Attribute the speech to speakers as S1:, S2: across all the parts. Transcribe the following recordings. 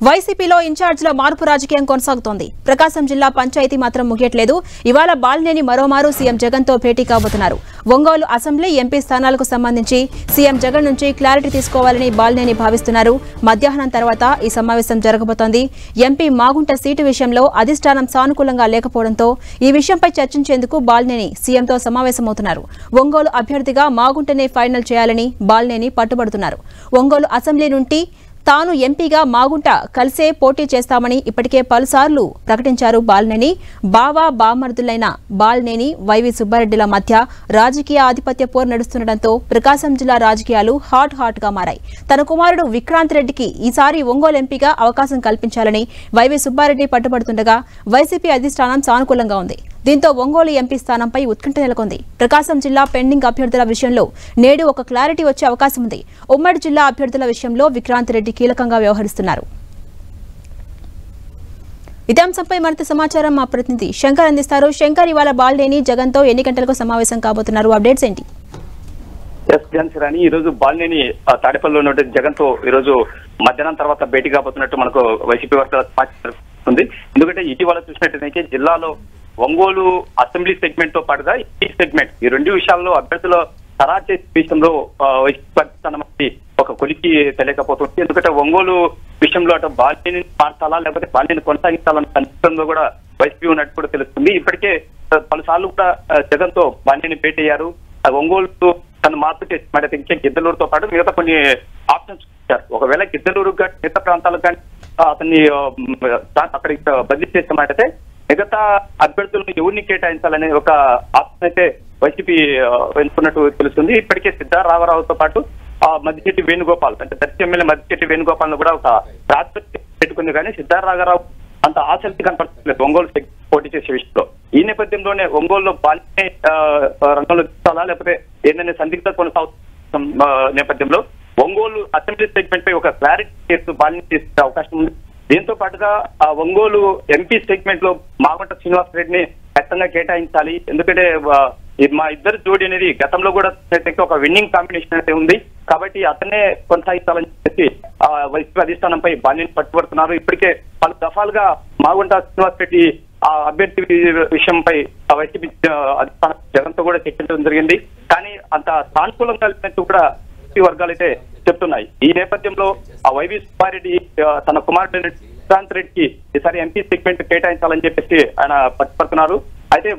S1: వైసీపీలో ఇన్ఛార్జ్ల మార్పు రాజకీయం కొనసాగుతోంది. ప్రకాశం జిల్లా పంచాయతీ మాత్రం ముగియట్లేదు. ఇవాళ బాలినేని మరోమారు సీఎం జగన్ తో భేటీ కాబోతున్నారు. ఒంగోలు అసెంబ్లీ ఎంపీ స్థానాలకు సంబంధించి సీఎం జగన్ నుంచి క్లారిటీ తీసుకోవాలని బాలినేని భావిస్తున్నారు. మధ్యాహ్నం తర్వాత ఈ సమావేశం జరగబోతోంది. ఎంపీ మాగుంట సీటు విషయంలో అధిష్టానం సానుకూలంగా లేకపోవడంతో ఈ విషయంపై చర్చించేందుకు బాలినేని సీఎంతో సమావేశమవుతున్నారు. ఒంగోలు అభ్యర్థిగా మాగుంటనే ఫైనల్ చేయాలని బాలినేని పట్టుబడుతున్నారు. ఒంగోలు అసెంబ్లీ నుండి తాను ఎంపీగా మాగుంట కలిసే పోటీ చేస్తామని ఇప్పటికే పలుసార్లు ప్రకటించారు బాలినేని. బావా బామర్దులైన బాలినేని వైవి సుబ్బారెడ్డిల మధ్య రాజకీయ ఆధిపత్య పోరు నడుస్తుండటంతో ప్రకాశం జిల్లా రాజకీయాలు హాట్ గా మారాయి. తన కుమారుడు విక్రాంత్ రెడ్డికి ఈసారి ఒంగోలు ఎంపీగా అవకాశం కల్పించాలని వైవి సుబ్బారెడ్డి పట్టుబడుతుండగా వైసీపీ అధిష్టానం సానుకూలంగా ఉంది. దీంతో ఒంగోలు ఎంపీ స్థానంపై ఉత్కంఠ నెలకొంది. ప్రకాశం జిల్లా పెండింగ్ అభ్యర్థుల విషయంలో నేడు ఒక క్లారిటీ వచ్చే అవకాశం ఉంది. ఉమ్మడి జిల్లా అభ్యర్థుల విషయంలో విక్రాంత్ రెడ్డి కీలకంగా వ్యవహరిస్తున్నారు. ఇదే అంశంపై మరింత సమాచారం మా ప్రతినిధి శంకర్ అందిస్తారు. శంకర్, ఇవాళ బాలినేని జగన్ తో ఎన్ని గంటలకు సమావేశం కాబోతున్నారు? అప్డేట్స్ ఏంటి?
S2: ఈ రోజు బాలినేని తాడేపల్లిలో ఉన్న జగన్ తో ఈ రోజు మధ్యాహ్నం తర్వాత భేటీ కాబోతున్నట్టు మనకు వైసీపీ వర్గాల సమాచారం ఉంది. ఎందుకంటే ఇటీవల చూసినట్టయితే జిల్లాలో ఒంగోలు అసెంబ్లీ సెగ్మెంట్ తో పాటుగా ఈ సెగ్మెంట్ ఈ రెండు విషయాల్లో అభ్యర్థుల ఖరారు చేసే విషయంలో వైసీపీ ఒక కొలికి తెలియకపోతుంది. ఎందుకంటే ఒంగోలు విషయంలో అటు బాలినేని మార్చాలా లేకపోతే బాలినేని కొనసాగించాలన్న సందర్భంలో కూడా వైసీపీ ఉన్నట్టు కూడా తెలుస్తుంది. ఇప్పటికే పలుసార్లు కూడా జగన్ తో బాలినేని భేటీ అయ్యారు. ఒంగోలు తను మార్పు చేసి మరి ఇంకా గిద్దలూరుతో పాటు మిగతా కొన్ని ఆప్షన్స్ ఇచ్చారు. ఒకవేళ గిద్దలూరు కానీ మిగతా ప్రాంతాలకు కానీ అతన్ని అక్కడికి బదిలీ చేస్తామంటే మిగతా అభ్యర్థులను ఎవరిని కేటాయించాలనే ఒక ఆప్షన్ అయితే వైసీపీ ఎంచుకున్నట్టు తెలుస్తుంది. ఇప్పటికే సిద్ధారామరావుతో పాటు మద్దిశెట్టి వేణుగోపాల్ అంటే దర్శి ఎమ్మెల్యే మద్దిశెట్టి వేణుగోపాల్ ను కూడా ఒక ప్రాతిపత్తి పెట్టుకుంది. కానీ సిద్ధారామరావు అంత ఆసక్తి కనపడలేదు ఒంగోలు పోటీ చేసే విషయంలో. ఈ నేపథ్యంలోనే ఒంగోలులో బాలినే రంగంలో దించాలా లేకపోతే ఏంటనే సందిగ్ధత కొనసాగుతున్న నేపథ్యంలో ఒంగోలు అసెంబ్లీ సెగ్మెంట్ పై ఒక క్లారిటీ చేస్తూ బాలిని చేసే అవకాశం ఉంది. దీంతో పాటుగా ఆ ఒంగోలు ఎంపీ సెగ్మెంట్ లో మాగుంట శ్రీనివాస్ రెడ్డిని ఖచ్చితంగా కేటాయించాలి. ఎందుకంటే మా ఇద్దరు జోడి అనేది గతంలో కూడా ఒక విన్నింగ్ కాంబినేషన్ అయితే ఉంది. కాబట్టి అతనే కొనసాగించాలని చెప్పి వైసీపీ అధిష్టానంపై బాలిని పట్టుబడుతున్నారు. ఇప్పటికే పలు దఫాలుగా మాగుంట శ్రీనివాస్ రెడ్డి ఆ అభ్యర్థి విషయంపై వైసీపీ అధిష్టానం జగన్ తో కూడా చర్చించడం జరిగింది. కానీ అంత సానుకూలంగా కలిపినట్టు కూడా వర్గాలు అయితే చెప్తున్నాయి. ఈ నేపథ్యంలో ఆ వైవి సుబ్బారెడ్డి తన కుమారుడు విక్రాంత్ రెడ్డికి ఈసారి ఎంపీ సెగ్మెంట్ కేటాయించాలని చెప్పేసి ఆయన పట్టుపడుతున్నారు. అయితే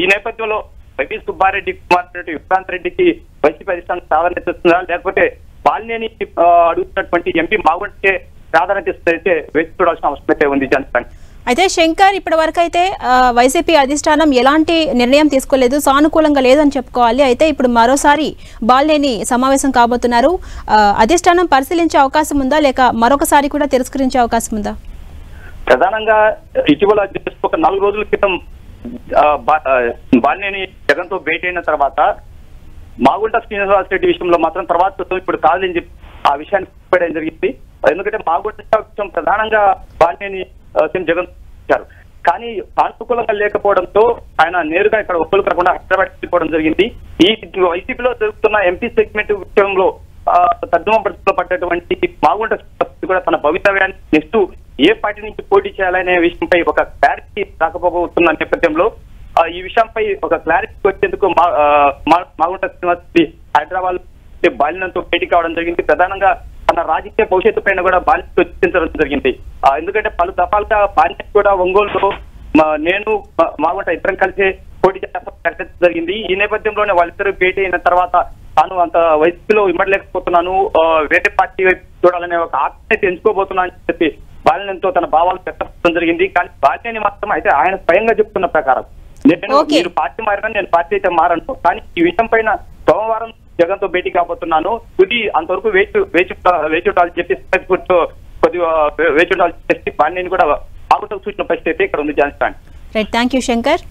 S2: ఈ నేపథ్యంలో వైవి సుబ్బారెడ్డి కుమారుడు విక్రాంత్ రెడ్డికి వైసీపీ అధిష్టానం ప్రాధాన్యత ఇస్తుందా లేకపోతే బాలినేని అడుగుతున్నటువంటి ఎంపీ మాగుంటే ప్రాధాన్యత ఇస్తే వేచి చూడాల్సిన అవసరం అయితే ఉంది.
S1: అయితే శంకర్, ఇప్పటి వరకు అయితే వైసీపీ అధిష్టానం ఎలాంటి నిర్ణయం తీసుకోలేదు, సానుకూలంగా లేదని చెప్పుకోవాలి. అయితే ఇప్పుడు మరోసారి బాలినేని సమావేశం కాబోతున్నారు. అధిష్టానం పరిశీలించే అవకాశం ఉందా లేక మరొకసారి కూడా తిరస్కరించే అవకాశం ఉందా?
S2: ప్రధానంగా ఇటీవల ఒక 4 రోజుల క్రితం బాలినేని జగన్ తో భేటీ అయిన తర్వాత మాగుంట శ్రీనివాస్ రెడ్డి విషయంలో మాత్రం తర్వాత ఇప్పుడు కాదని చెప్పి ఆ విషయాన్ని చెప్పడం జరిగింది. ఎందుకంటే మాగుంట విషయం ప్రధానంగా బాలినేని జగన్ ఇచ్చారు. కానీ సానుకూలంగా లేకపోవడంతో ఆయన నేరుగా ఇక్కడ ఒక్కలు కాకుండా హైదరాబాద్ వెళ్ళిపోవడం జరిగింది. ఈ వైసీపీలో జరుగుతున్న ఎంపీ సెగ్మెంట్ విషయంలో తర్జుమా పరిస్థితిలో పడ్డటువంటి మాగుంట కూడా తన భవితవ్యాన్ని నెక్స్ట్ ఏ పార్టీ నుంచి పోటీ చేయాలనే విషయంపై ఒక క్లారిటీ రాకపోతున్న నేపథ్యంలో ఈ విషయంపై ఒక క్లారిటీ వచ్చేందుకు మాగుంట శ్రీనివాస్ హైదరాబాద్ బాలినంతో భేటీ కావడం జరిగింది. ప్రధానంగా తన రాజకీయ భవిష్యత్తు పైన కూడా బాలిని చర్చించడం జరిగింది. ఎందుకంటే పలు దఫాలుగా బాలిని కూడా ఒంగోలులో నేను మాగుంట ఇద్దరం కలిసి పోటీ చేయాల్సిన జరిగింది. ఈ నేపథ్యంలోనే వాళ్ళిద్దరూ భేటీ అయిన తర్వాత తాను అంత వయసులో ఇమ్మడలేకపోతున్నాను, వేరే పార్టీ వైపు చూడాలనే ఒక ఆసక్తి ఎంచుకోబోతున్నా అని చెప్పి బాలినంతో తన భావాలు వ్యక్తపరచడం జరిగింది. కానీ బాలిని మాత్రం అయితే ఆయన స్వయంగా చెప్తున్న ప్రకారం మీరు పార్టీ మారినా నేను పార్టీ అయితే మారను, కానీ ఈ విషయం పైన సోమవారం జగన్ తో భేటీ కాబోతున్నాను, తుది అంతవరకు వేచి ఉండాలని చెప్పి కొద్దిగా వేచి ఉండాలని చెప్పి బాలిని కూడా ఆగుటకు సూచన పరిస్థితి ఇక్కడ ఉంది.
S1: Thank you Shankar.